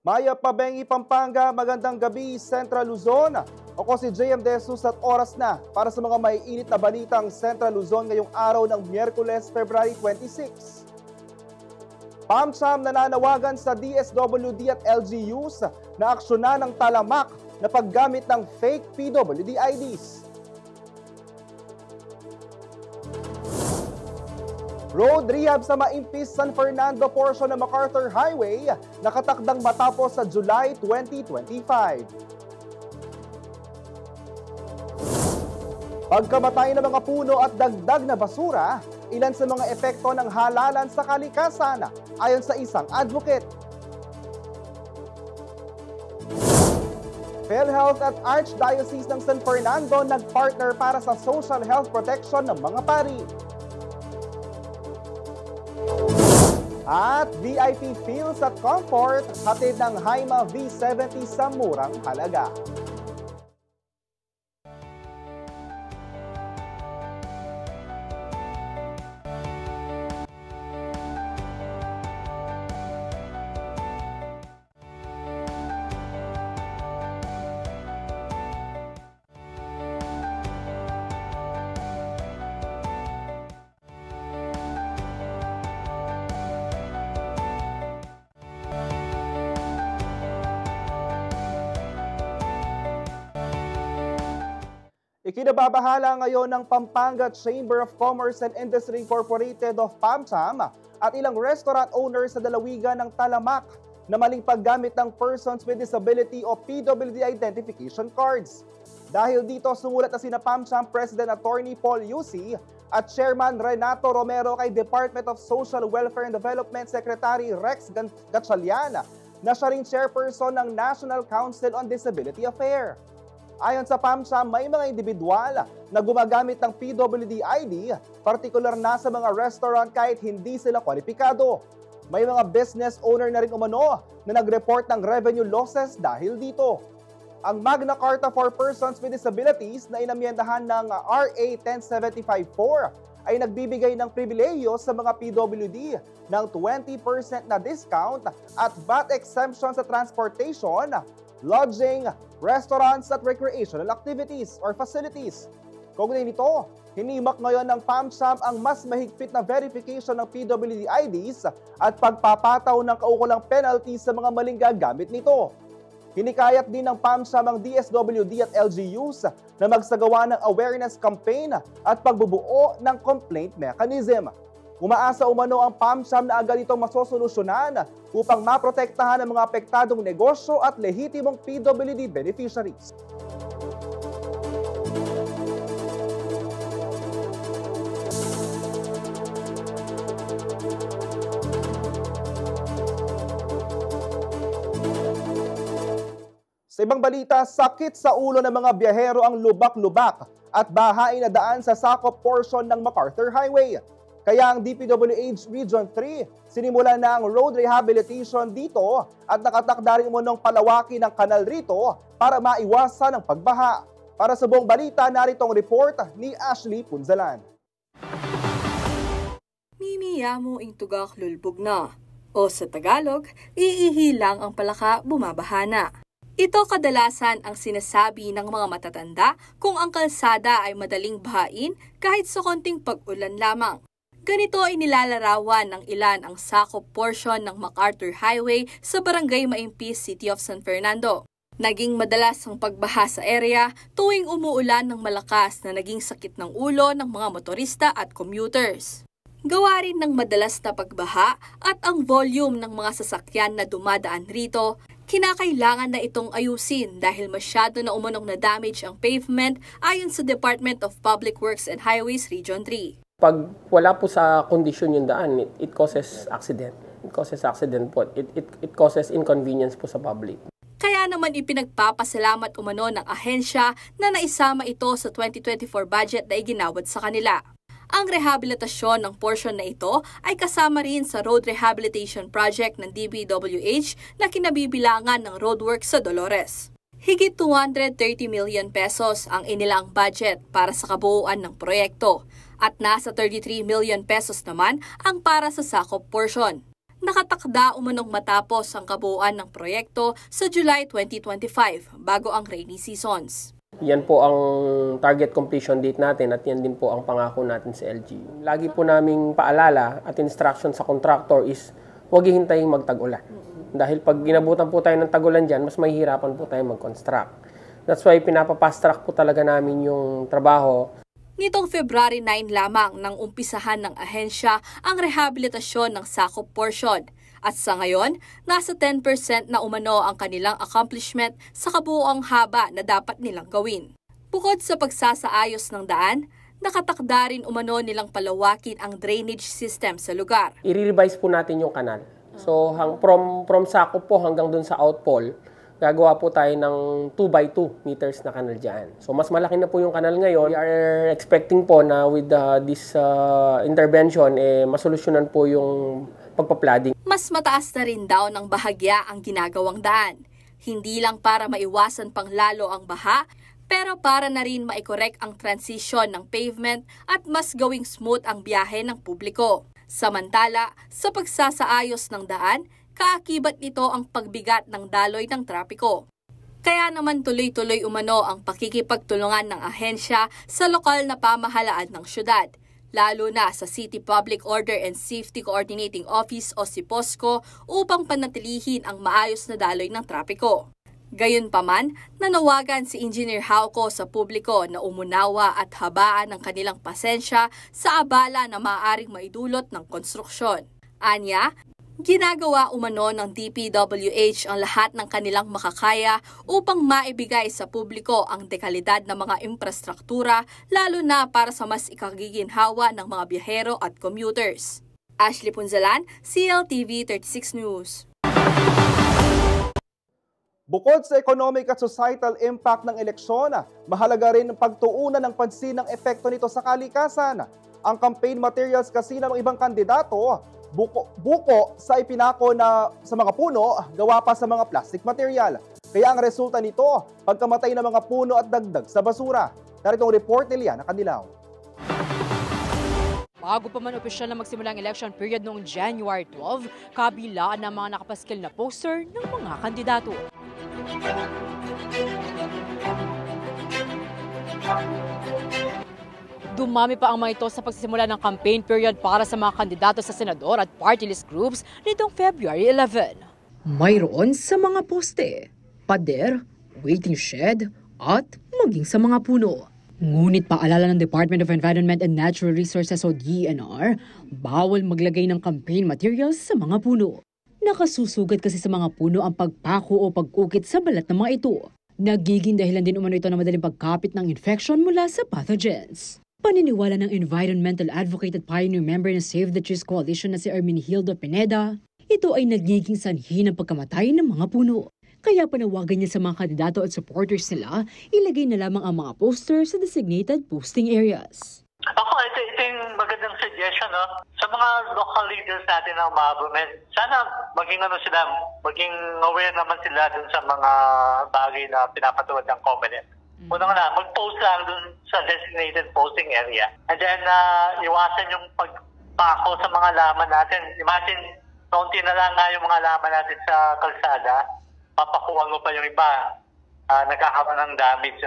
Maya Pabengi, Pampanga, magandang gabi, Central Luzon. Ako si JM De Jesus at oras na para sa mga maiinit na balitang Central Luzon ngayong araw ng Miyerkules, February 26. PAMCHAM nananawagan sa DSWD at LGUs na aksyonan ng talamak na paggamit ng fake PWD IDs. Road rehab sa Maimpis, San Fernando portion ng MacArthur Highway nakatakdang matapos sa July 2025. Pagkamatay ng mga puno at dagdag na basura, ilan sa mga epekto ng halalan sa kalikasan ayon sa isang advocate. PhilHealth at Archdiocese ng San Fernando nagpartner para sa social health protection ng mga pari. At VIP feels at comfort, hatid ng Haima V70 sa murang halaga. Ikinababahala ngayon ng Pampanga Chamber of Commerce and Industry Incorporated of PAMCHAM at ilang restaurant owners sa lalawigan ng talamak na maling paggamit ng Persons with Disability o PWD Identification Cards. Dahil dito, sumulat na sina PAMCHAM President Attorney Paul Yusi at Chairman Renato Romero kay Department of Social Welfare and Development Secretary Rex Gatchalian na siya ring chairperson ng National Council on Disability Affairs. Ayon sa PAMCHAM, may mga individual na gumagamit ng PWD ID, partikular na sa mga restaurant kahit hindi sila kwalipikado. May mga business owner na rin umano na nag-report ng revenue losses dahil dito. Ang Magna Carta for Persons with Disabilities na inamyendahan ng RA 10754 ay nagbibigay ng pribilehiyo sa mga PWD ng 20% na discount at VAT exemption sa transportation, lodging, restaurants at recreational activities or facilities. Kaugnay nito, hinimak ngayon ng PAMCHAM ang mas mahigpit na verification ng PWD IDs at pagpapataw ng kaukulang penalty sa mga maling gagamit nito. Hinikayat din ng PAMCHAM ang DSWD at LGUs na magsagawa ng awareness campaign at pagbubuo ng complaint mechanism. Umaasa umano ang PAMCHAM na agad itong masosolusyonan upang maprotektahan ang mga apektadong negosyo at lehitimong PWD beneficiaries. Sa ibang balita, sakit sa ulo ng mga biyahero ang lubak-lubak at bahain na daan sa sakop portion ng MacArthur Highway. Kaya ang DPWH Region 3, sinimula na ang road rehabilitation dito at nakatakda rin umunong palawaki ng kanal rito para maiwasan ang pagbaha. Para sa buong balita, narito ang report ni Ashley Punzalan. Mimiyamo ing tugak lulbog na. O sa Tagalog, iihilang ang palaka bumabahana. Ito kadalasan ang sinasabi ng mga matatanda kung ang kalsada ay madaling bahain kahit sa konting pag-ulan lamang. Ganito ay nilalarawan ng ilan ang sakop portion ng MacArthur Highway sa Barangay Maimpis, City of San Fernando. Naging madalas ang pagbaha sa area tuwing umuulan ng malakas na naging sakit ng ulo ng mga motorista at commuters. Gawa rin ng madalas na pagbaha at ang volume ng mga sasakyan na dumadaan rito, kinakailangan na itong ayusin dahil masyado na umunong na damage ang pavement ayon sa Department of Public Works and Highways Region 3. Pag wala po sa kondisyon yung daan, it causes accident. It causes accident po. It causes inconvenience po sa public. Kaya naman ipinagpapasalamat umano ng ahensya na naisama ito sa 2024 budget na iginawad sa kanila. Ang rehabilitasyon ng portion na ito ay kasama rin sa road rehabilitation project ng DPWH na kinabibilangan ng roadworks sa Dolores. Higit 230 million pesos ang inilaang budget para sa kabuuan ng proyekto at nasa 33 million pesos naman ang para sa sakop portion. Nakatakda umanong matapos ang kabuuan ng proyekto sa July 2025 bago ang rainy seasons. Yan po ang target completion date natin at yan din po ang pangako natin sa LGU. Lagi po naming paalala at instruction sa contractor is huwag hihintayin magtag-ulan. Dahil pag ginabutan po tayo ng tag-ulan dyan, mas mahihirapan po tayo mag-construct. That's why pinapapast track po talaga namin yung trabaho. Nitong February 9 lamang nang umpisahan ng ahensya ang rehabilitasyon ng sakop portion. At sa ngayon, nasa 10% na umano ang kanilang accomplishment sa kabuoang haba na dapat nilang gawin. Bukod sa pagsasaayos ng daan, nakatakda rin umano nilang palawakin ang drainage system sa lugar. I-revise po natin yung kanal. So from sakop po hanggang dun sa outfall, gagawa po tayo ng 2x2 meters na kanal dyan. So mas malaki na po yung kanal ngayon. We are expecting po na with this intervention, masolusyonan po yung pagpa-flooding. Mas mataas na rin daw ng bahagya ang ginagawang daan. Hindi lang para maiwasan pang lalo ang baha, pero para na rin maikorek ang transition ng pavement at mas gawing smooth ang biyahe ng publiko. Samantala, sa pagsasaayos ng daan, kaakibat nito ang pagbigat ng daloy ng trapiko. Kaya naman tuloy-tuloy umano ang pakikipagtulungan ng ahensya sa lokal na pamahalaan ng syudad, lalo na sa City Public Order and Safety Coordinating Office o SIPOSCO upang panatilihin ang maayos na daloy ng trapiko. Gayunpaman, nanawagan si Engineer Hauco sa publiko na umunawa at habaan ang kanilang pasensya sa abala na maaaring maidulot ng konstruksyon. Anya, ginagawa umano ng DPWH ang lahat ng kanilang makakaya upang maibigay sa publiko ang dekalidad ng mga infrastruktura, lalo na para sa mas ikagiginhawa ng mga biyahero at commuters. Ashley Punzalan, CLTV 36 News. Bukod sa economic at societal impact ng eleksyon, mahalaga rin ang pagtuunan ng pansin ng epekto nito sa kalikasan. Ang campaign materials kasi ng ibang kandidato, buko sa ipinako na sa mga puno, gawa pa sa mga plastic material. Kaya ang resulta nito, pagkamatay ng mga puno at dagdag sa basura. Narito ang report ni Liana Candilaw. Bago pa man opisyal na magsimula ang election period noong January 12, kabilaan ng mga nakapaskil na poster ng mga kandidato. Dumami pa ang mga ito sa pagsisimula ng campaign period para sa mga kandidato sa senador at party list groups nitong February 11. Mayroon sa mga poste, pader, waiting shed at maging sa mga puno. Ngunit paalala ng Department of Environment and Natural Resources o DENR, bawal maglagay ng campaign materials sa mga puno. Nakasusugat kasi sa mga puno ang pagpako o pag-ukit sa balat ng mga ito. Nagiging dahilan din umano ito na madaling pagkapit ng infection mula sa pathogens. Paniniwala ng environmental advocate at pioneer member ng Save the Trees Coalition na si Hermenegildo Pineda, ito ay nagiging sanhi ng pagkamatay ng mga puno. Kaya panawagan niya sa mga kandidato at supporters nila, ilagay na lamang ang mga poster sa designated posting areas. Ako, ito yung magandang suggestion, no? Sa mga local leaders natin ng Mabumen, sana maging aware naman sila dun sa mga bagay na pinapatuwad ng Comelec. Unang na, mag-post lang dun sa designated posting area. And then, iwasan yung pagpako sa mga laman natin. Imagine, kaunti na lang nga yung mga laman natin sa kalsada, papakuhan mo pa yung iba, nagkakaroon ng damage,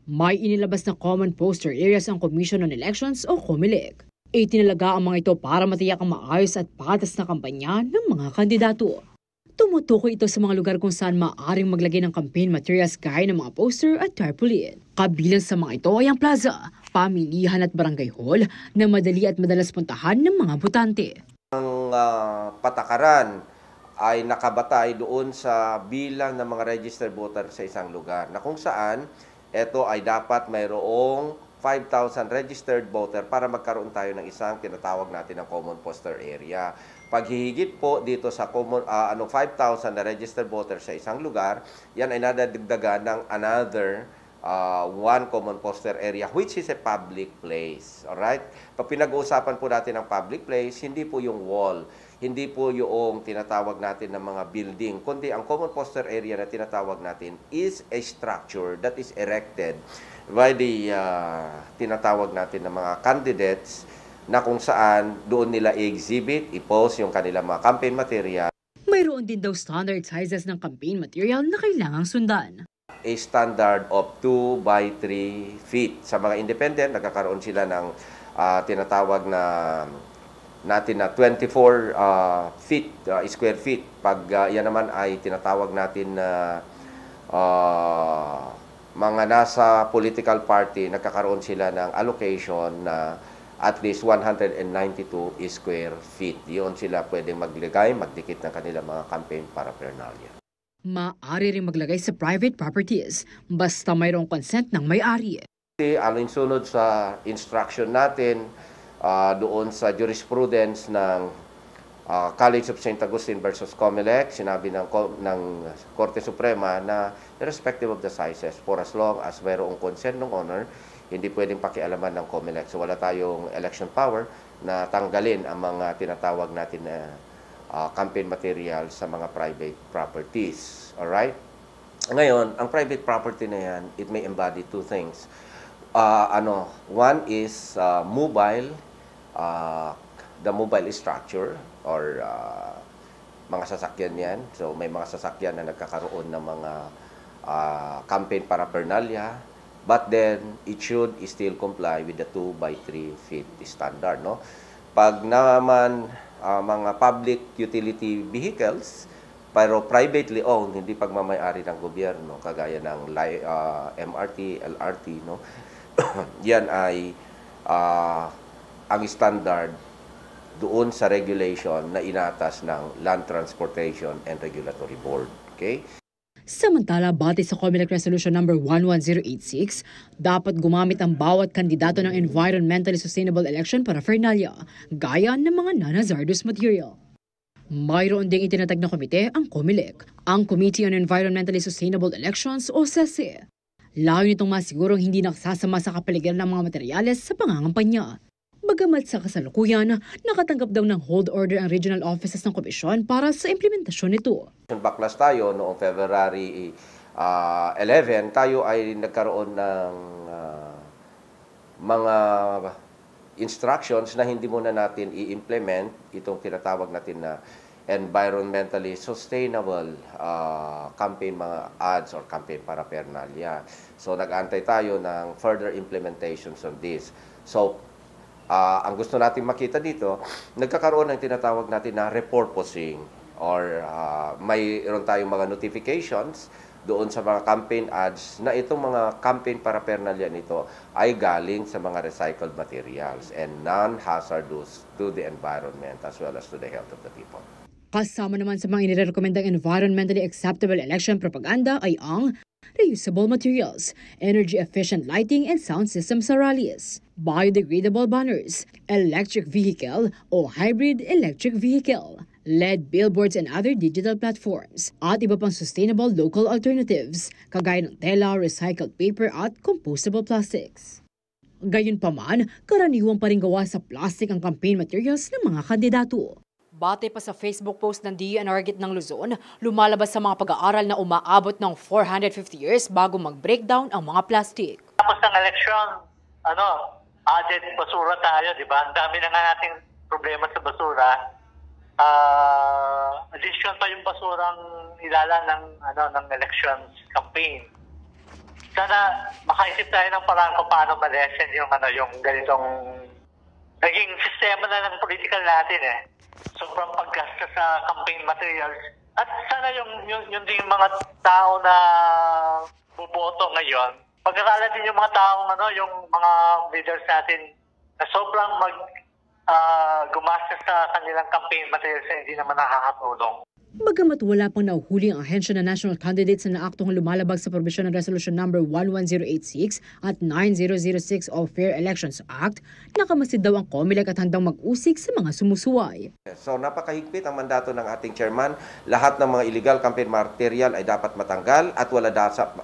May inilabas na common poster areas ang Commission on Elections o COMELEC. Itinalaga ang mga ito para matiyak ang maayos at patas na kampanya ng mga kandidato. Tumutukoy ito sa mga lugar kung saan maaaring maglagay ng campaign materials gaya ng mga poster at tarpaulin. Kabilang sa mga ito ay ang plaza, pamilihan at barangay hall na madali at madalas puntahan ng mga botante. Ang patakaran ay nakabatay doon sa bilang ng mga registered voter sa isang lugar na kung saan ito ay dapat mayroong 5,000 registered voter para magkaroon tayo ng isang tinatawag natin ng common poster area. Paghihigit po dito sa 5,000 na registered voter sa isang lugar, yan ay nadadagdagan ng another one common poster area which is a public place. Alright? Pag pinag-uusapan po natin ng public place, hindi po yung wall, hindi po yung tinatawag natin ng mga building, kundi ang common poster area na tinatawag natin is a structure that is erected by the tinatawag natin ng mga candidates na kung saan doon nila i-exhibit, i-post yung kanilang mga campaign material. Mayroon din daw standard sizes ng campaign material na kailangang sundan. A standard of 2 by 3 feet. Sa mga independent, nagkakaroon sila ng tinatawag na natin na 24 square feet. Pag yan naman ay tinatawag natin na mga nasa political party, nagkakaroon sila ng allocation na at least 192 square feet. Yun sila pwedeng maglagay, magdikit ng kanilang mga campaign paraphernalia. Maaari rin maglagay sa private properties basta mayroong consent ng may-ari. Alinsunod sa instruction natin doon sa jurisprudence ng College of St. Augustine versus Comelec, sinabi ng Korte Suprema na irrespective of the sizes, for as long as mayroong consent ng owner, hindi pwedeng pakialaman ng Comelec. So wala tayong election power na tanggalin ang mga tinatawag natin na campaign material sa mga private properties. Alright? Ngayon, ang private property na yan, it may embody two things. One is mobile, the mobile structure or mga sasakyan yan. So may mga sasakyan na nagkakaroon ng mga campaign paraphernalia, but then it should still comply with the 2 by 3 feet standard. No? Pag naman mga public utility vehicles, pero privately owned, hindi pagmamayari ng gobyerno, kagaya ng MRT, LRT, no? Yan ay ang standard doon sa regulation na inatas ng Land Transportation and Regulatory Board. Okay? Samantala, batay sa Comelec Resolution number 11086, dapat gumamit ang bawat kandidato ng environmentally sustainable election paraphernalia, gaya ng mga non-hazardous material. Mayroon ding itinatag na komite ang Comelec, ang Committee on Environmentally Sustainable Elections o CESE. Layo nitong masigurong hindi nagsasama sa kapaligiran ng mga materyales sa pangangampanya. Bagamat sa kasalukuyan, nakatanggap daw ng hold order ang regional offices ng komisyon para sa implementasyon nito. Baklas tayo noong February 11, tayo ay nagkaroon ng mga instructions na hindi muna natin i-implement itong tinatawag natin na environmentally sustainable campaign, mga ads or campaign paraphernalia. So nag-aantay tayo ng further implementations on this. So ang gusto natin makita dito, nagkakaroon ng tinatawag natin na repurposing or mayroon tayong mga notifications doon sa mga campaign ads na itong mga campaign paraphernalia nito ay galing sa mga recycled materials and non-hazardous to the environment as well as to the health of the people. Kasama naman sa mga inirekomendang environmentally acceptable election propaganda ay ang reusable materials, energy-efficient lighting and sound systems sa rallies, biodegradable banners, electric vehicle o hybrid electric vehicle, LED billboards and other digital platforms, at iba pang sustainable local alternatives, kagaya ng tela, recycled paper at compostable plastics. Gayunpaman, karaniwang pa rin gawa sa plastic ang campaign materials ng mga kandidato. Batay pa sa Facebook post ng DENR Gitnang Luzon, lumalabas sa mga pag-aaral na umaabot ng 450 years bago mag-breakdown ang mga plastic. Tapos ng eleksyon, added basura tayo, di ba? Ang dami na nga nating problema sa basura. Addition pa yung basurang ilala ng elections campaign. Sana makaisip tayo ng paraan kung paano ma-lessen yung ganitong naging sistema na ng political natin sobrang paggasta sa campaign materials. At sana yung din mga tao na buboto ngayon, pag-aralan din yung mga taong yung mga leaders natin na sobrang gumasta sa kanilang campaign materials na hindi naman nakakatulong. Bagamat wala pang nauhuli ang ahensya na national candidates na naaktong lumalabag sa probisyon ng Resolution number 11086 at 9006 of Fair Elections Act, nakamasid daw ang Comelec at handang mag-usik sa mga sumusuway. So napakahigpit ang mandato ng ating chairman. Lahat ng mga illegal campaign material ay dapat matanggal at wala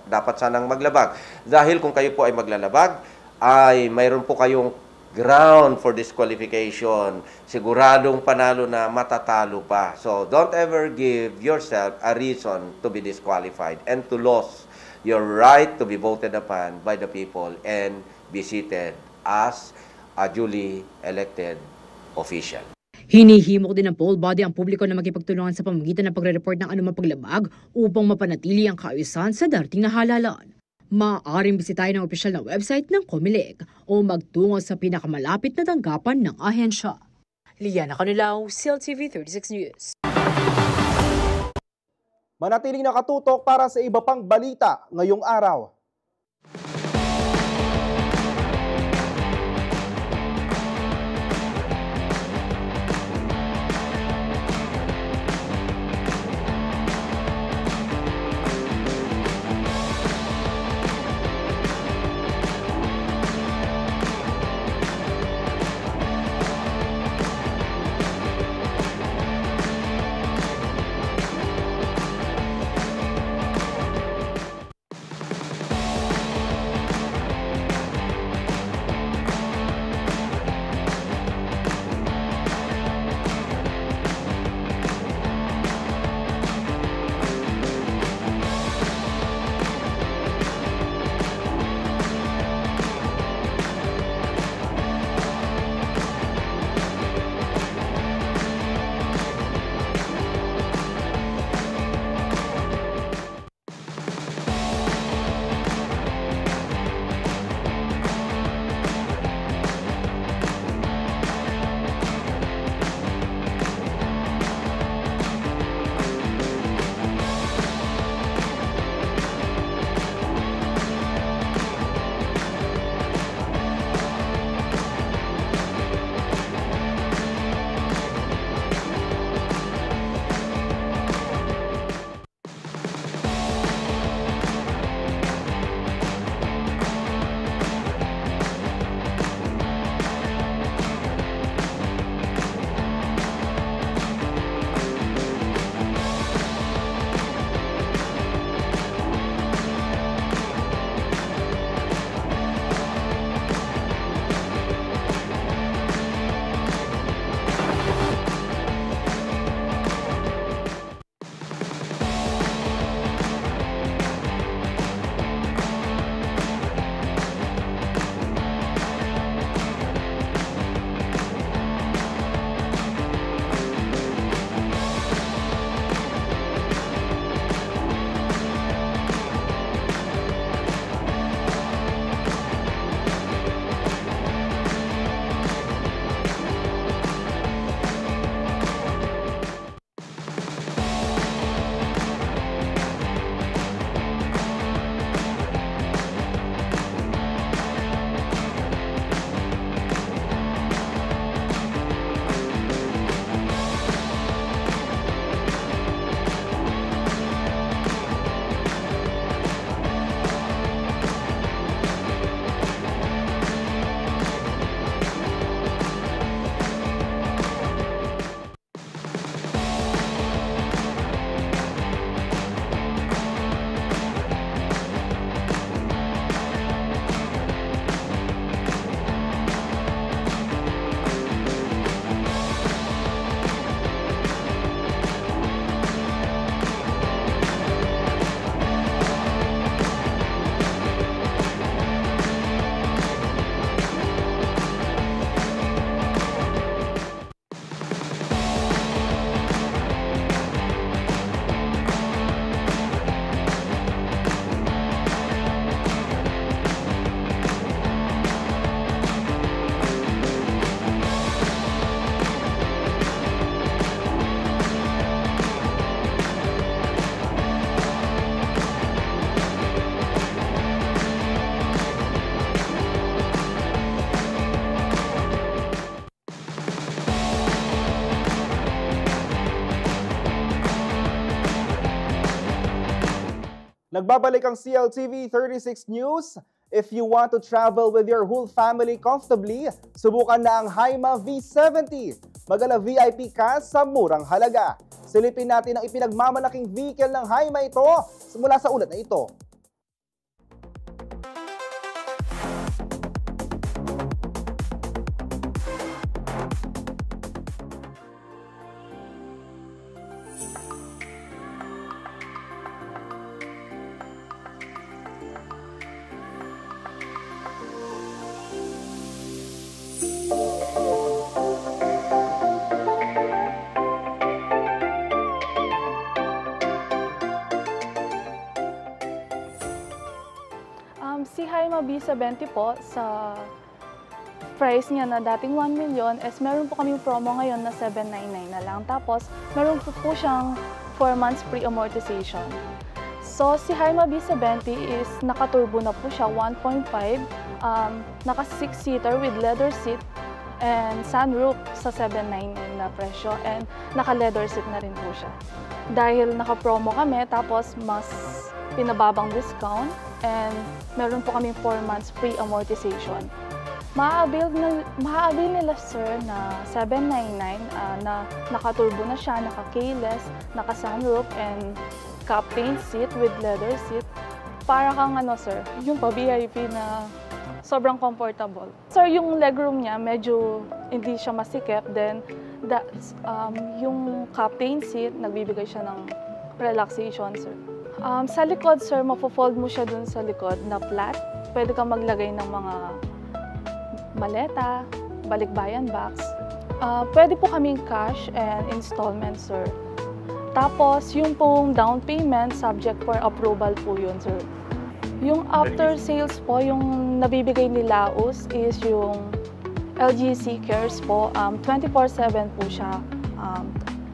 dapat sanang maglabag. Dahil kung kayo po ay maglalabag, ay mayroon po kayong ground for disqualification. Siguradong panalo na matatalo pa. So don't ever give yourself a reason to be disqualified and to lose your right to be voted upon by the people and be seated as duly elected official. Hinihimok din ng poll body ang publiko na makipagtulungan sa pamamagitan ng pagre-report ng anumang paglabag upang mapanatili ang kaayusan sa darating na halalan. Maaaring bisitahin ang opisyal na website ng COMELEC o magtungo sa pinakamalapit na tanggapan ng ahensya. Liana Canulao, CLTV 36 News. Manatiling nakatutok para sa iba pang balita ngayong araw. Nagbabalik ang CLTV 36 News. If you want to travel with your whole family comfortably, subukan na ang Haima V70. Magala VIP ka sa murang halaga. Silipin natin ang ipinagmamalaking vehicle ng Haima ito mula sa ulat na ito. Jaime B70 po, sa price niya na dating 1 million, meron po kaming promo ngayon na 799 na lang. Tapos, meron po siyang 4 months free amortization. So, si Jaime B70 is naka-turbo na po siya, 1.5, naka 6-seater with leather seat and sunroof sa 799 na presyo, and naka-leather seat na rin po siya. Dahil naka-promo kami, tapos mas pinababang discount, and meron po kaming 4 months free amortization. Maa-avail nila sir na 799 na naka-turbo na siya, naka-keyless, naka-sunroof, and captain seat with leather seat. Para kang sir, yung pa-VIP na sobrang comfortable. Sir, yung legroom niya medyo hindi siya masikip, then yung captain seat, nagbibigay siya ng relaxation, sir. Sa likod, sir, mafo-fold mo siya dun sa likod na flat. Pwede kang maglagay ng mga maleta, balikbayan box. Pwede po kaming cash and installment, sir. Tapos, yung pong down payment, subject for approval po yun, sir. Yung after sales po, yung nabibigay ni Laos is yung LG Seekers po. 24/7 po siya,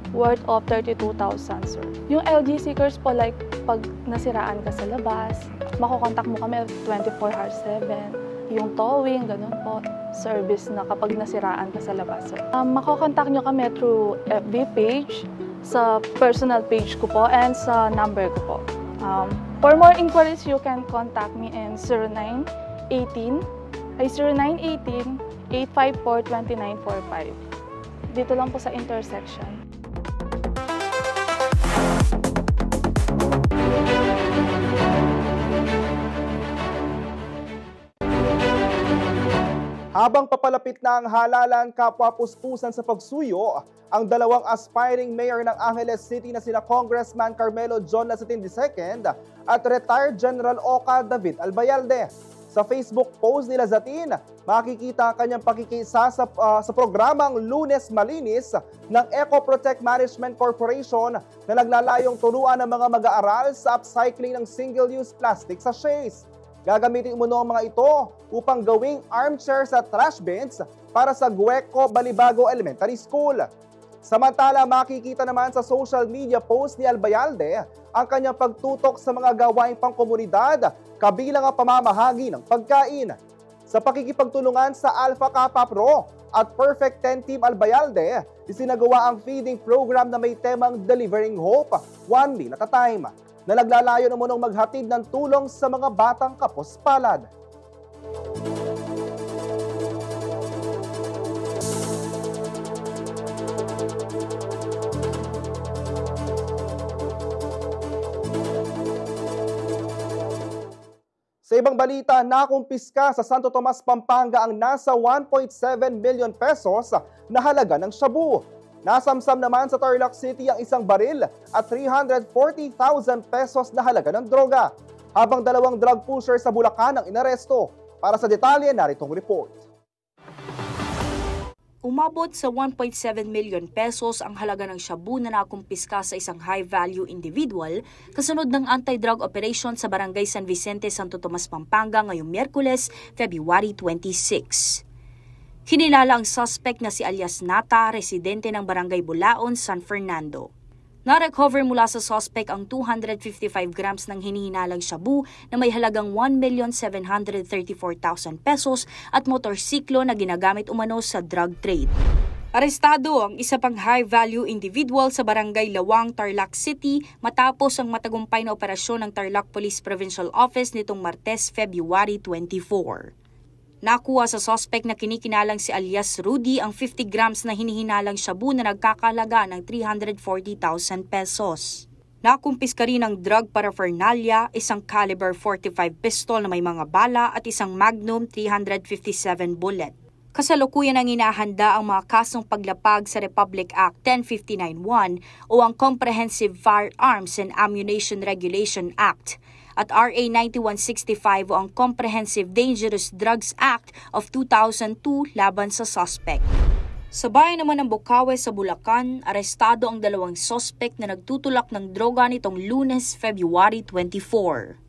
worth of 32,000, sir. Yung LG Seekers po, like, pag nasiraan ka sa labas, makokontak mo kami 24/7. Yung towing, ganun po, service na kapag nasiraan ka sa labas, sir. Makokontak nyo kami through FB page, sa personal page ko po, and sa number ko po. For more inquiries, you can contact me in 0918-854-2945. Dito lang po sa intersection. Habang papalapit na ang halalan kapwa-puspusan sa pagsuyo, ang dalawang aspiring mayor ng Angeles City na sina Congressman Carmelo John Lasatin II at retired General Oka David Albayalde. Sa Facebook post ni Lasatin, makikita ang kanyang pakikisa sa programang Lunes Malinis ng Eco Protect Management Corporation na naglalayong turuan ng mga mag-aaral sa upcycling ng single-use plastic sachets. Gagamitin umano ang mga ito upang gawing armchairs at trash bins para sa Gueco Balibago Elementary School. Samantala, makikita naman sa social media post ni Albayalde ang kanyang pagtutok sa mga gawaing pangkomunidad, kabilang ang pamamahagi ng pagkain. Sa pakikipagtulungan sa Alpha Kappa Pro at Perfect 10 Team Albayalde, isinagawa ang feeding program na may temang Delivering Hope, 1 meal at a time, na naglalayon umunong maghatid ng tulong sa mga batang kapos-palad. Sa ibang balita, nakumpiska sa Santo Tomas, Pampanga ang nasa 1.7 million pesos na halaga ng shabu. Nasamsam naman sa Tarlac City ang isang baril at 340,000 pesos na halaga ng droga, habang dalawang drug pusher sa Bulacan ang inaresto. Para sa detalye, naritong report. Umabot sa 1.7 million pesos ang halaga ng shabu na nakumpiska sa isang high-value individual kasunod ng anti-drug operation sa Barangay San Vicente, Santo Tomas, Pampanga ngayong Miyerkules, February 26. Kinilala ang suspect na si alias Nata, residente ng Barangay Bulaon, San Fernando. Na-recover mula sa suspect ang 255 grams ng hinihinalang shabu na may halagang 1,734,000 pesos at motorsiklo na ginagamit umano sa drug trade. Arestado ang isa pang high-value individual sa Barangay Lawang, Tarlac City matapos ang matagumpay na operasyon ng Tarlac Police Provincial Office nitong Martes, February 24. Nakuha sa suspect na kinikinalang si alias Rudy ang 50 grams na hinihinalang shabu na nagkakalaga ng 340,000 pesos. Nakumpiska rin ang drug paraphernalia, isang caliber 45 pistol na may mga bala at isang Magnum 357 bullet. Kasalukuyan ang inahanda ang mga kasong paglapag sa Republic Act 10591 o ang Comprehensive Firearms and Ammunition Regulation Act at RA 9165 o ang Comprehensive Dangerous Drugs Act of 2002 laban sa suspect. Sa bayan naman ng Bocaue sa Bulacan, arestado ang dalawang suspect na nagtutulak ng droga nitong Lunes, February 24.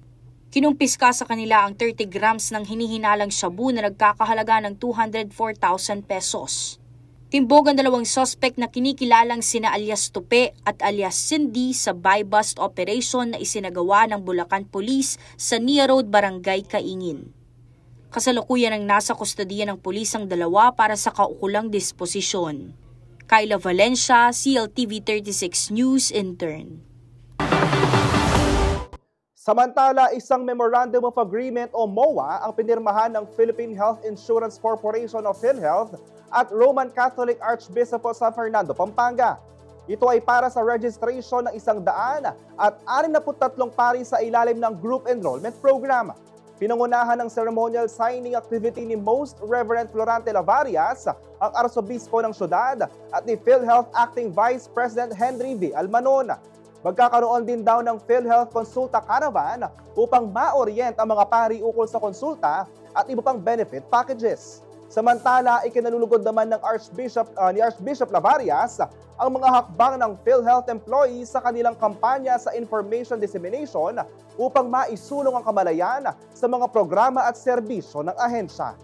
Kinumpiska sa kanila ang 30 grams ng hinihinalang shabu na nagkakahalaga ng 204,000 pesos. Timbog ang dalawang suspect na kinikilalang sina alias Tupe at alias Cindy sa buy-bust operation na isinagawa ng Bulacan Police sa Nia Road, Barangay Kaingin. Kasalukuyan ang nasa kustodiya ng pulis ang dalawa para sa kaukulang disposisyon. Kyla Valencia, CLTV 36 News Intern. Samantala, isang Memorandum of Agreement o MOA ang pinirmahan ng Philippine Health Insurance Corporation o PhilHealth at Roman Catholic Archbishop of San Fernando, Pampanga. Ito ay para sa registration ng 163 pari sa ilalim ng Group Enrollment Program. Pinangunahan ng ceremonial signing activity ni Most Reverend Florante Lavarias, ang arsobispo ng syudad, at ni PhilHealth Acting Vice President Henry V. Almanon. Magkakaroon din daw ng PhilHealth Consulta Caravan upang ma-orient ang mga pari ukol sa konsulta at iba pang benefit packages. Samantala, ikinalulugod naman ng ni Archbishop Lavarias ang mga hakbang ng PhilHealth employees sa kanilang kampanya sa information dissemination upang maisulong ang kamalayan sa mga programa at serbisyo ng ahensya.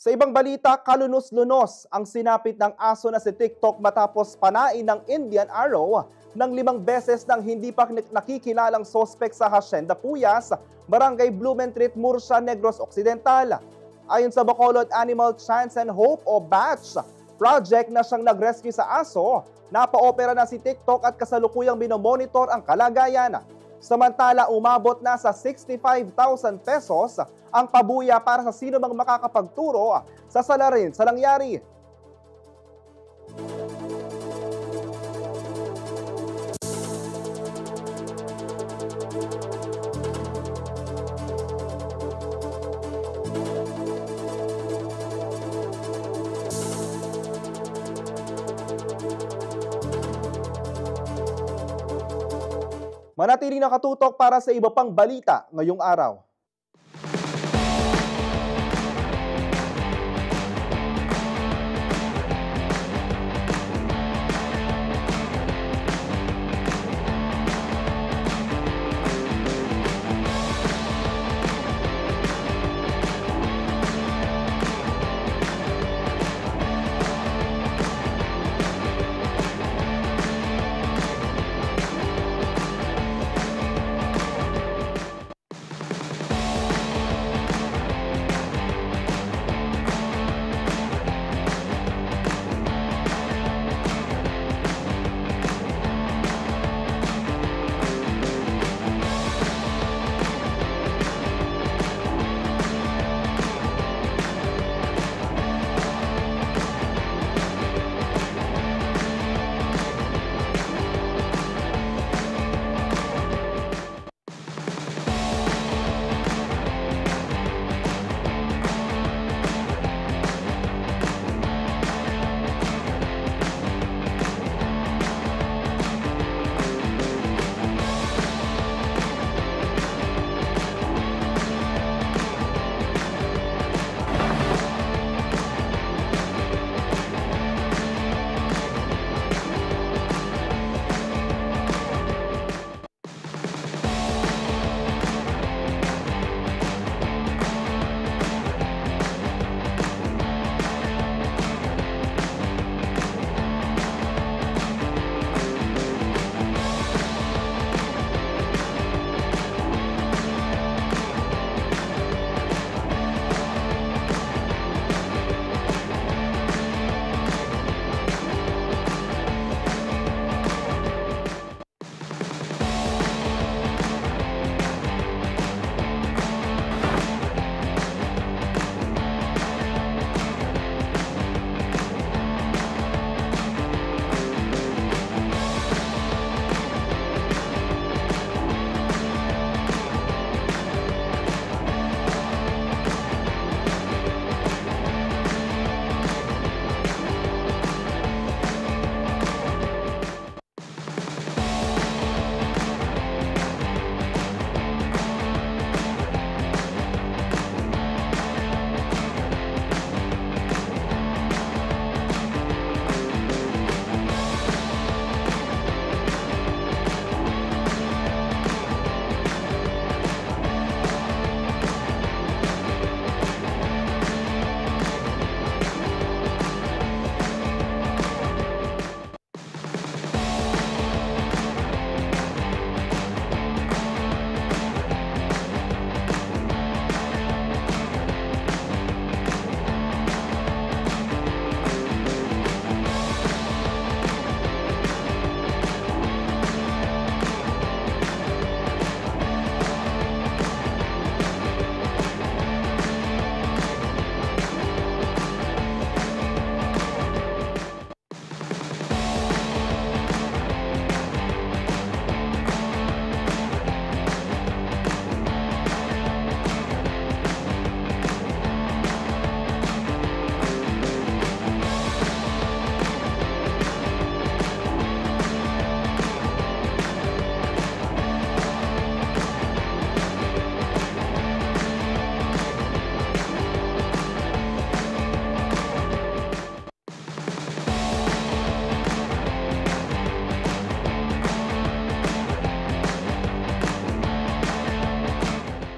Sa ibang balita, kalunos-lunos ang sinapit ng aso na si TikTok matapos panain ng Indian Arrow ng 5 beses ng hindi pa nakikilalang sospek sa Hacienda Puyas, Barangay Blumentritt, Murcia, Negros Occidental. Ayon sa Bacolod Animal Chance and Hope o BACH project na siyang nag-rescue sa aso, napaopera na si TikTok at kasalukuyang binomonitor ang kalagayan. Samantala, umabot na sa 65,000 pesos ang pabuya para sa sino mang makakapagturo sa salarin sa nangyari. Manatiling nakatutok para sa iba pang balita ngayong araw.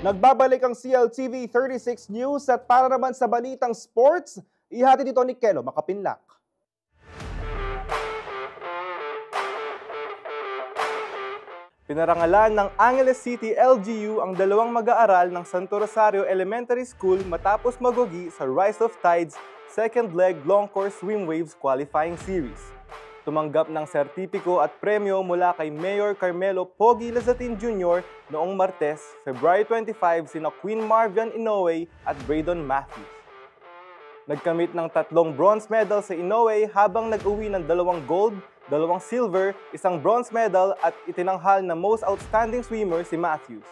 Nagbabalik ang CLTV 36 News at para naman sa balitang sports, ihatid ito ni Kelo Makapinlak. Pinarangalan ng Angeles City LGU ang dalawang mag-aaral ng Santo Rosario Elementary School matapos magugi sa Rise of Tides second leg long course swim waves qualifying series. Tumanggap ng sertipiko at premyo mula kay Mayor Carmelo Pogi Lazatin Jr. noong Martes, February 25 sina Queen Marvian Inoue at Braydon Matthews. Nagkamit ng 3 bronze medal sa Inoue habang nag-uwi ng 2 gold, 2 silver, 1 bronze medal at itinanghal na most outstanding swimmer si Matthews.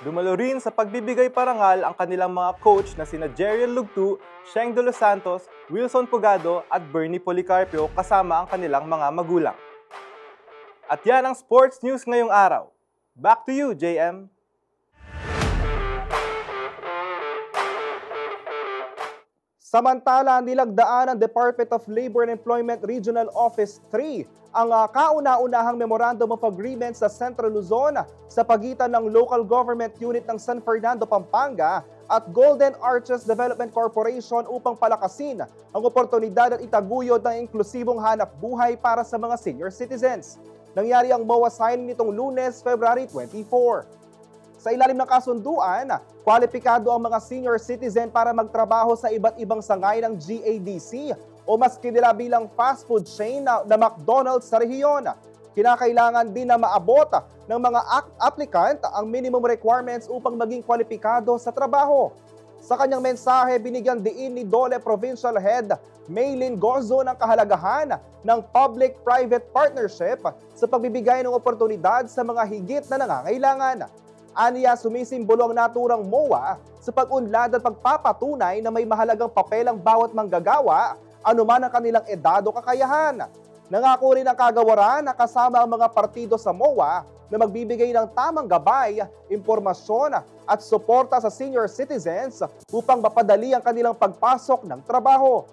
Dumalo rin sa pagbibigay parangal ang kanilang mga coach na sina Jeriel Lugtu, Sheng De Los Santos, Wilson Pugado at Bernie Policarpio kasama ang kanilang mga magulang. At yan ang sports news ngayong araw. Back to you, JM. Samantala, nilagdaan ng Department of Labor and Employment Regional Office 3 ang kauna-unahang Memorandum of Agreement sa Central Luzon sa pagitan ng Local Government Unit ng San Fernando, Pampanga at Golden Arches Development Corporation upang palakasin ang oportunidad at itaguyod ng inklusibong hanap buhay para sa mga senior citizens. Nangyari ang MOA signing nitong Lunes, February 24. Sa ilalim ng kasunduan, kwalipikado ang mga senior citizen para magtrabaho sa iba't ibang sangay ng GADC o mas kilala bilang fast food chain na McDonald's sa rehiyon. Kinakailangan din na maabot ng mga applicant ang minimum requirements upang maging kwalipikado sa trabaho. Sa kanyang mensahe, binigyan diin ni Dole Provincial Head Maylin Gozo ng kahalagahan ng public-private partnership sa pagbibigay ng oportunidad sa mga higit na nangangailangan. Aniya, sumisimbolo ang naturang MOA sa pag-unlad at pagpapatunay na may mahalagang papel ang bawat manggagawa, anuman ang kanilang edad o kakayahan. Nangako rin ang kagawaran na kasama ang mga partido sa MOA na magbibigay ng tamang gabay, impormasyon at suporta sa senior citizens upang mapadali ang kanilang pagpasok ng trabaho.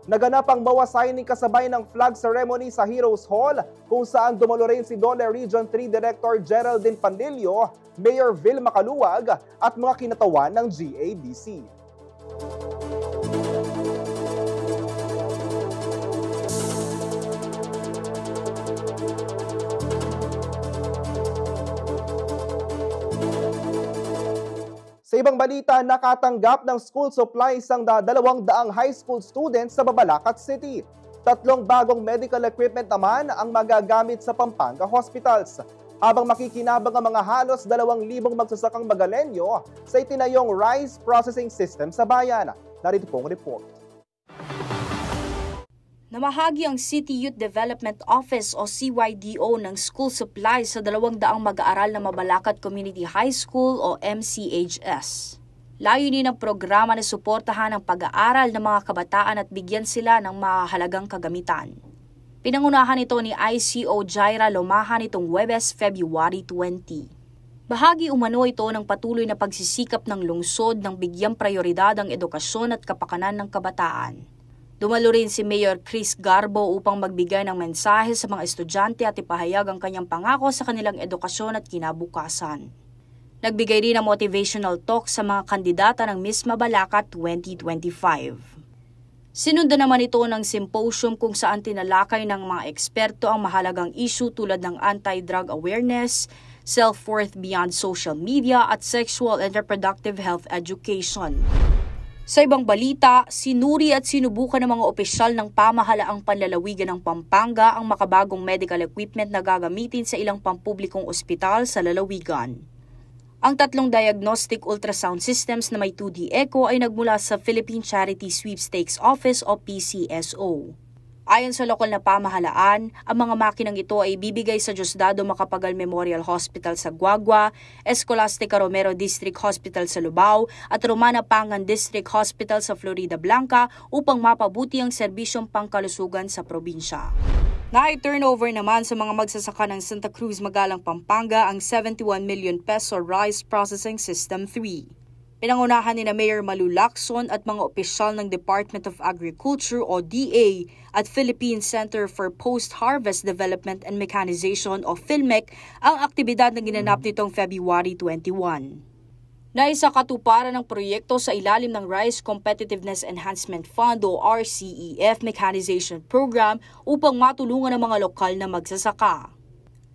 Naganap ang MOA signing kasabay ng flag ceremony sa Heroes Hall kung saan dumalo rin si Dole Region 3 Director Geraldine Pandillo, Mayor Vilma Caluwag at mga kinatawan ng GADC. Sa ibang balita, nakatanggap ng school supplies ang 200 high school students sa Babalacat City. 3 bagong medical equipment naman ang magagamit sa Pampanga Hospitals. Habang makikinabang ang mga halos 2,000 magsasakang Magalenyo sa itinayong rice processing system sa bayan. Narito po ang report. Namahagi ang City Youth Development Office o CYDO ng school supplies sa 200 mag-aaral na Mabalacat Community High School o MCHS. Layunin ng programa na suportahan ang pag-aaral ng mga kabataan at bigyan sila ng mahalagang kagamitan. Pinangunahan ito ni ICO Jaira Lomahan itong Huwebes, February 20. Bahagi umano ito ng patuloy na pagsisikap ng lungsod ng bigyang prioridad ang edukasyon at kapakanan ng kabataan. Dumalo rin si Mayor Chris Garbo upang magbigay ng mensahe sa mga estudyante at ipahayag ang kanyang pangako sa kanilang edukasyon at kinabukasan. Nagbigay rin ng motivational talk sa mga kandidata ng Miss Mabalacat 2025. Sinundan naman ito ng symposium kung saan tinalakay ng mga eksperto ang mahalagang issue tulad ng anti-drug awareness, self-worth beyond social media at sexual and reproductive health education. Sa ibang balita, sinuri at sinubukan ng mga opisyal ng pamahalaang panlalawigan ng Pampanga ang makabagong medical equipment na gagamitin sa ilang pampublikong ospital sa lalawigan. Ang 3 diagnostic ultrasound systems na may 2D echo ay nagmula sa Philippine Charity Sweepstakes Office o PCSO. Ayon sa lokal na pamahalaan, ang mga makinang ito ay bibigay sa Diosdado Macapagal Memorial Hospital sa Guagua, Escolastica Romero District Hospital sa Lubao at Romana Pangan District Hospital sa Florida Blanca upang mapabuti ang serbisyong pangkalusugan sa probinsya. Na-turnover naman sa mga magsasaka ng Santa Cruz, Magalang, Pampanga ang 71 million peso Rice Processing System 3. Pinangunahan ni Mayor Malu Lacson at mga opisyal ng Department of Agriculture o DA at Philippine Center for Post-Harvest Development and Mechanization o PhilMec ang aktibidad na ginanap nitong February 21. na isa katuparan ng proyekto sa ilalim ng Rice Competitiveness Enhancement Fund o RCEF Mechanization Program upang matulungan ang mga lokal na magsasaka.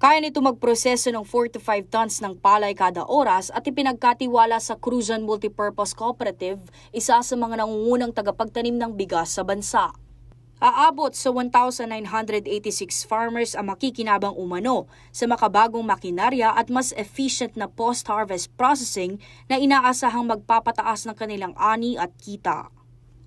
Kaya nito magproseso ng 4 to 5 tons ng palay kada oras at ipinagkatiwala sa Cruzan Multipurpose Cooperative, isa sa mga nangungunang tagapagtanim ng bigas sa bansa. Aabot sa 1,986 farmers ang makikinabang umano sa makabagong makinarya at mas efficient na post-harvest processing na inaasahang magpapataas ng kanilang ani at kita.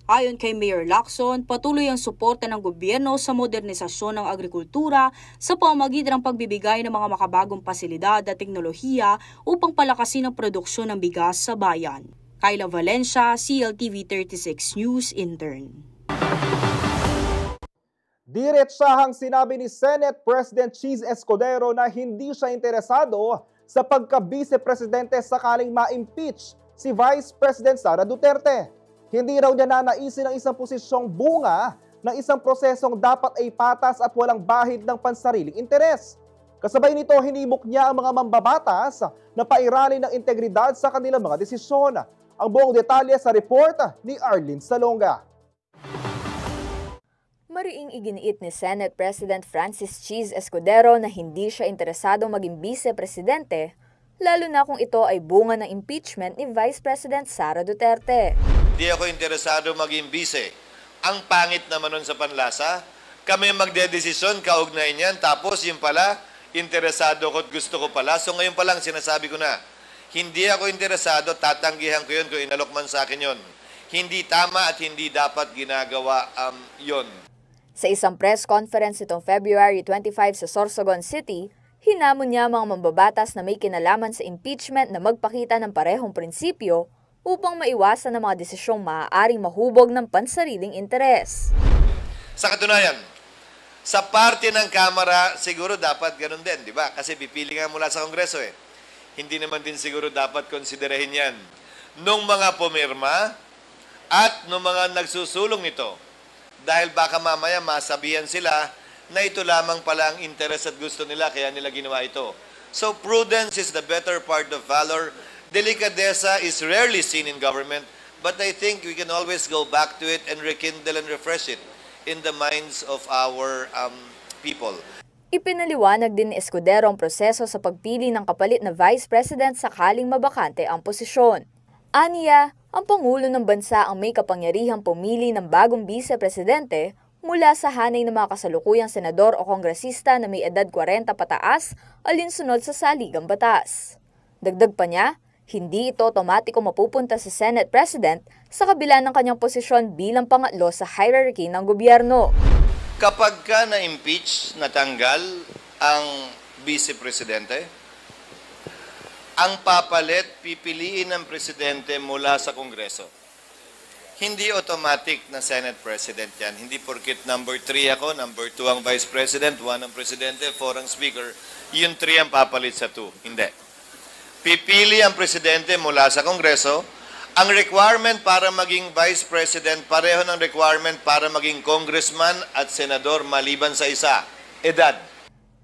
Ayon kay Mayor Lacson, patuloy ang suporta ng gobyerno sa modernisasyon ng agrikultura sa pamamagitan ng pagbibigay ng mga makabagong pasilidad at teknolohiya upang palakasin ang produksyon ng bigas sa bayan. Kyla Valencia, CLTV 36 News Intern. Diretsahang sinabi ni Senate President Cheese Escudero na hindi siya interesado sa pagka-vice-presidente sakaling ma-impeach si Vice President Sara Duterte. Hindi raw niya nanaisin ang isang posisyong bunga ng isang prosesong dapat ay patas at walang bahid ng pansariling interes. Kasabay nito, hinimok niya ang mga mambabatas na pairalin ng integridad sa kanilang mga desisyon. Ang buong detalye sa report ni Arlene Salonga. Mariing iginiit ni Senate President Francis Cheese Escudero na hindi siya interesadong maging vice-presidente, lalo na kung ito ay bunga ng impeachment ni Vice President Sara Duterte. Hindi ako interesado maging vice. Ang pangit naman nun sa panlasa, kami magdedesisyon, kaugnay niyan, tapos yung pala, interesado ko at gusto ko pala. So ngayon pa lang sinasabi ko na, hindi ako interesado, tatanggihan ko yun kung inalok man sa akin yun. Hindi tama at hindi dapat ginagawa yun. Sa isang press conference itong February 25 sa Sorsogon City, hinamon niya mga mambabatas na may kinalaman sa impeachment na magpakita ng parehong prinsipyo upang maiwasan ng mga desisyong maaaring mahubog ng pansariling interes. Sa katunayan, sa parte ng Kamara, siguro dapat ganun din, di ba? Kasi pipili nga mula sa Kongreso eh. Hindi naman din siguro dapat konsiderahin yan. Nung mga pumirma at nung mga nagsusulong nito, dahil baka mamaya masabihan sila na ito lamang pala ang interes at gusto nila, kaya nila ginawa ito. So prudence is the better part of valor. Delicadeza is rarely seen in government, but I think we can always go back to it and rekindle and refresh it in the minds of our people. Ipinaliwanag din ni Escudero ang proseso sa pagpili ng kapalit na Vice President sakaling mabakante ang posisyon. Aniya, ang Pangulo ng Bansa ang may kapangyarihang pumili ng bagong vice-presidente mula sa hanay ng mga kasalukuyang senador o kongresista na may edad 40 pataas alinsunod sa saligang batas. Dagdag pa niya, hindi ito otomatiko mapupunta sa Senate President sa kabila ng kanyang posisyon bilang pangatlo sa hierarchy ng gobyerno. Kapag ka na-impeach, natanggal ang vice-presidente, ang papalit, pipiliin ng presidente mula sa Kongreso. Hindi automatic na Senate President yan. Hindi porkit number 3 ako, number 2 ang Vice President, 1 ang Presidente, 4 ang Speaker, yung 3 ang papalit sa 2. Hindi. Pipili ang Presidente mula sa Kongreso. Ang requirement para maging Vice President, pareho ng requirement para maging Congressman at Senador maliban sa isa, edad.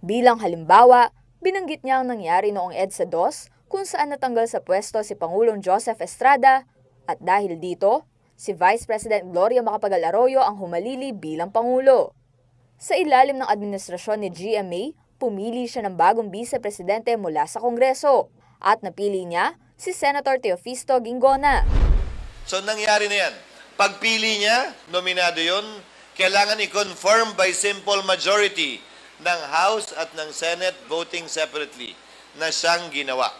Bilang halimbawa, binanggit niya ang nangyari noong EDSA 2 kung saan natanggal sa pwesto si Pangulong Joseph Estrada at dahil dito, si Vice President Gloria Macapagal Arroyo ang humalili bilang Pangulo. Sa ilalim ng administrasyon ni GMA, pumili siya ng bagong vice-presidente mula sa Kongreso at napili niya si Senator Teofisto Ginggona. So nangyari na yan. Pagpili niya, nominado yun, kailangan i-confirm by simple majority ng House at ng Senate voting separately na siyang ginawa.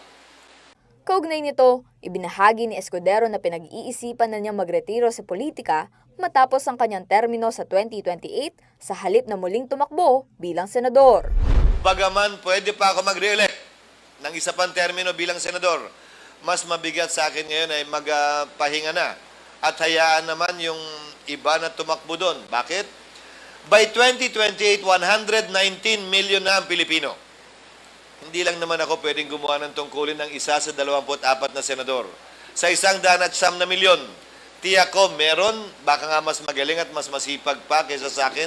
Kaugnay nito, ibinahagi ni Escudero na pinag-iisipan na niyang magretiro sa politika matapos ang kanyang termino sa 2028 sa halip na muling tumakbo bilang senador. Bagaman pwede pa ako mag-re-elect ng isa pang termino bilang senador, mas mabigat sa akin ngayon ay magpahinga na at hayaan naman yung iba na tumakbo doon. Bakit? By 2028, 119 million na ang Pilipino. Hindi lang naman ako pwedeng gumawa ng tungkulin ng isa sa 24 na senador. Sa 109 milyon, tiyak ko meron, baka nga mas magaling at mas masipag pa kaysa sa akin,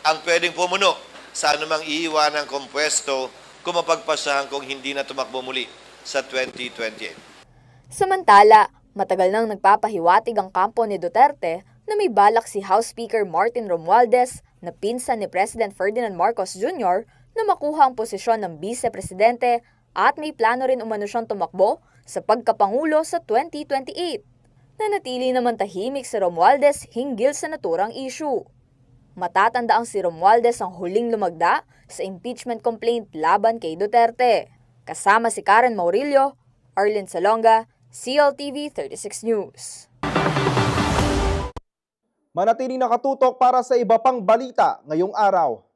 ang pwedeng pumuno sa anumang iiwanang kompwesto kung mapagpasahan kung hindi na tumakbo muli sa 2028. Samantala, matagal nang nagpapahiwatig ang kampo ni Duterte na may balak si House Speaker Martin Romualdez na pinsan ni President Ferdinand Marcos Jr. na makuha ang posisyon ng Vice-Presidente at may plano rin umano siyang tumakbo sa pagkapangulo sa 2028. Nanatili naman tahimik si Romualdez hinggil sa naturang issue. Matatandaang si Romualdez ang huling lumagda sa impeachment complaint laban kay Duterte. Kasama si Karen Maurilio, Arlene Salonga, CLTV 36 News. Manatiling nakatutok para sa iba pang balita ngayong araw.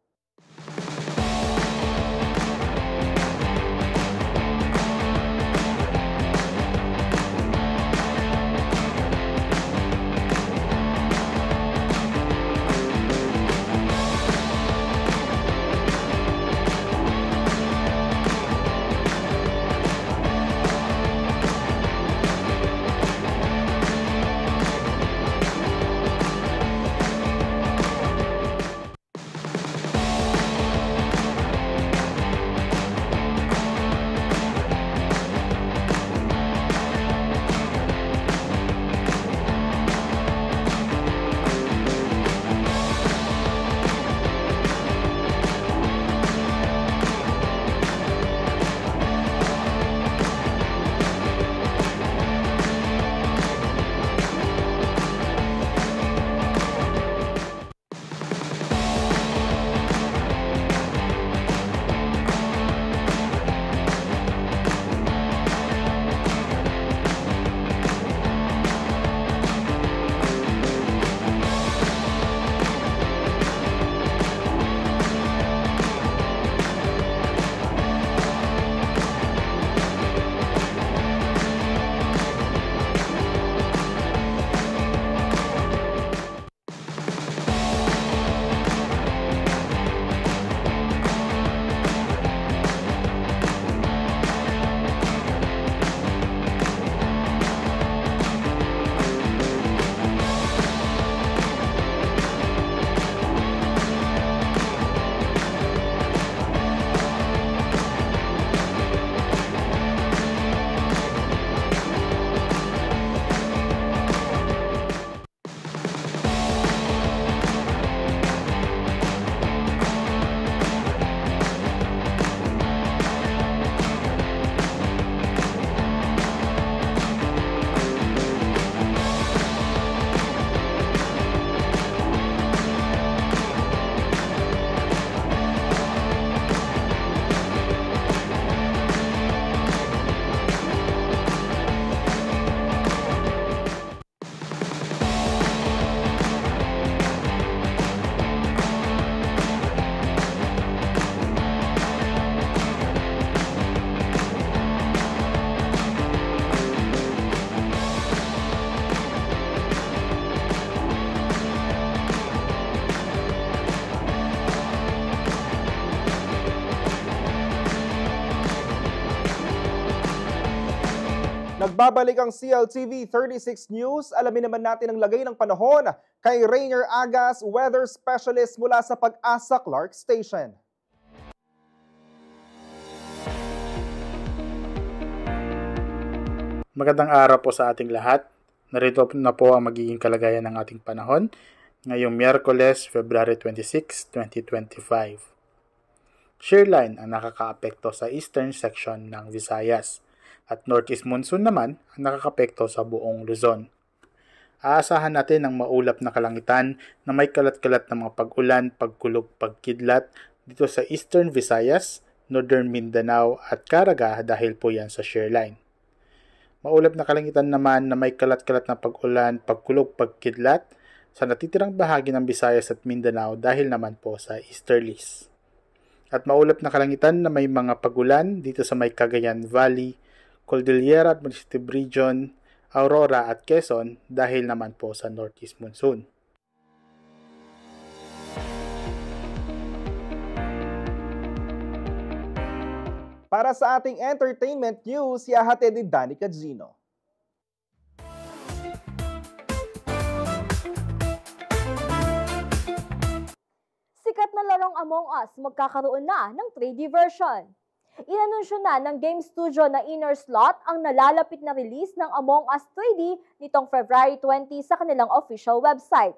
Nagbabalik ang CLTV 36 News. Alamin naman natin ang lagay ng panahon kay Rainier Agas, weather specialist mula sa Pag-asa Clark Station. Magandang araw po sa ating lahat. Narito na po ang magiging kalagayan ng ating panahon ngayong Miyerkules, February 26, 2025. Shearline ang nakakaapekto sa eastern section ng Visayas at northeast monsoon naman ang nakakapekto sa buong Luzon. Aasahan natin ang maulap na kalangitan na may kalat-kalat na mga pag-ulan, pagkulog, pagkidlat dito sa eastern Visayas, northern Mindanao at Caraga dahil po yan sa shearline. Maulap na kalangitan naman na may kalat-kalat na pag-ulan, pagkulog, pagkidlat sa natitirang bahagi ng Visayas at Mindanao dahil naman po sa easterlies. At maulap na kalangitan na may mga pag-ulan dito sa may Cagayan Valley, Cordillera Administrative Region, Aurora at Quezon dahil naman po sa northeast monsoon. Para sa ating entertainment news, ihahatid ni Danny Cadzino. Sikat na larong Among Us magkakaroon na ng 3D version. Inanunsyo na ng game studio na Inner Slot ang nalalapit na release ng Among Us 3D nitong February 20 sa kanilang official website.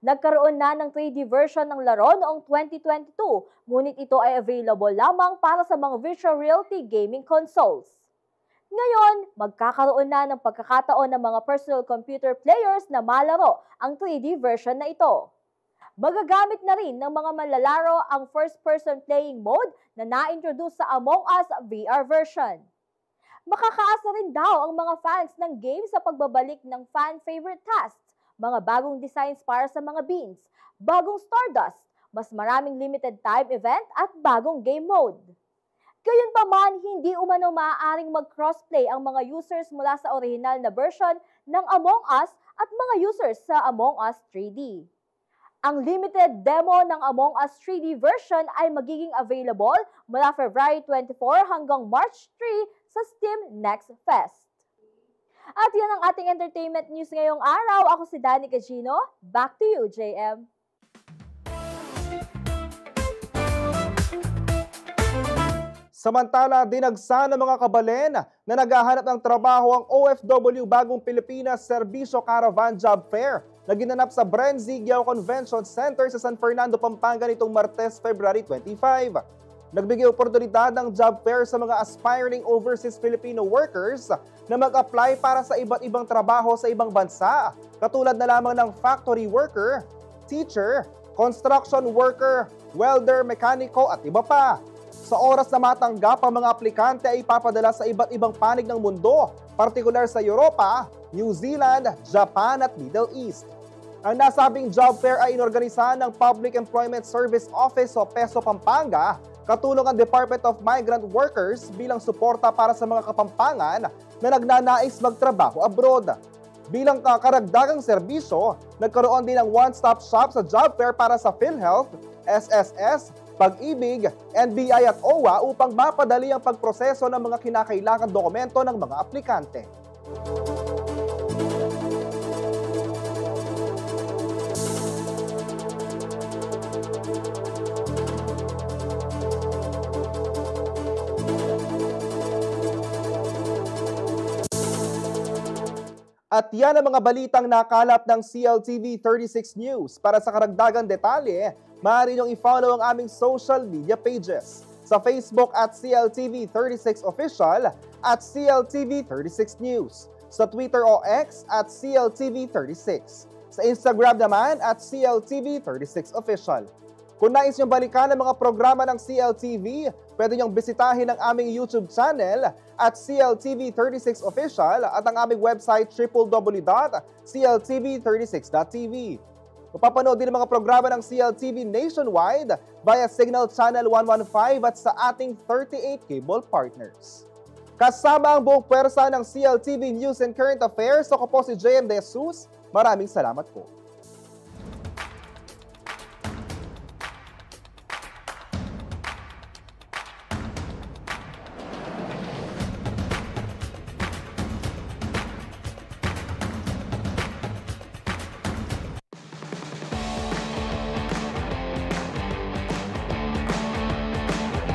Nagkaroon na ng 3D version ng laro noong 2022, ngunit ito ay available lamang para sa mga virtual reality gaming consoles. Ngayon, magkakaroon na ng pagkakataon ng mga personal computer players na malaro ang 3D version na ito. Magagamit na rin ng mga manlalaro ang first-person playing mode na na-introduce sa Among Us VR version. Makakaasa rin daw ang mga fans ng game sa pagbabalik ng fan-favorite tasks, mga bagong designs para sa mga beans, bagong Stardust, mas maraming limited time event at bagong game mode. Gayunpaman, hindi umano maaaring mag-crossplay ang mga users mula sa orihinal na version ng Among Us at mga users sa Among Us 3D. Ang limited demo ng Among Us 3D version ay magiging available mula February 24 hanggang March 3 sa Steam Next Fest. At yan ang ating entertainment news ngayong araw. Ako si Danica Gino. Back to you, JM. Samantala, dinagsa ng mga kabalen na naghahanap ng trabaho ang OFW Bagong Pilipinas Serbisyo Caravan Job Fair na ginanap sa Brenziguao Convention Center sa San Fernando, Pampanga nitong Martes, February 25. Nagbigay oportunidad ng job fair sa mga aspiring overseas Filipino workers na mag-apply para sa iba't ibang trabaho sa ibang bansa, katulad na lamang ng factory worker, teacher, construction worker, welder, mekaniko at iba pa. Sa oras na matanggap ang mga aplikante ay ipapadala sa iba't ibang panig ng mundo, partikular sa Europa, New Zealand, Japan at Middle East. Ang nasabing job fair ay inorganisahan ng Public Employment Service Office o PESO Pampanga, katulong ang Department of Migrant Workers bilang suporta para sa mga Kapampangan na nagnanais magtrabaho abroad. Bilang karagdagang serbisyo, nagkaroon din ng one-stop shop sa job fair para sa PhilHealth, SSS, Pag-ibig, NBI at OWA upang mapadali ang pagproseso ng mga kinakailangang dokumento ng mga aplikante. At yan ang mga balitang nakalap ng CLTV 36 News. Para sa karagdagang detalye, maaari niyong i-follow ang aming social media pages. Sa Facebook at CLTV 36 Official at CLTV 36 News. Sa Twitter o X at CLTV 36. Sa Instagram naman at CLTV 36 Official. Kung nais niyong balikan ang mga programa ng CLTV, pwede niyong bisitahin ang aming YouTube channel at CLTV36 Official at ang aming website www.cltv36.tv. Mapapanood din ang mga programa ng CLTV nationwide via Signal Channel 115 at sa ating 38 cable partners. Kasama ang buong pwersa ng CLTV News and Current Affairs, ako po si JM De Jesus. Maraming salamat po.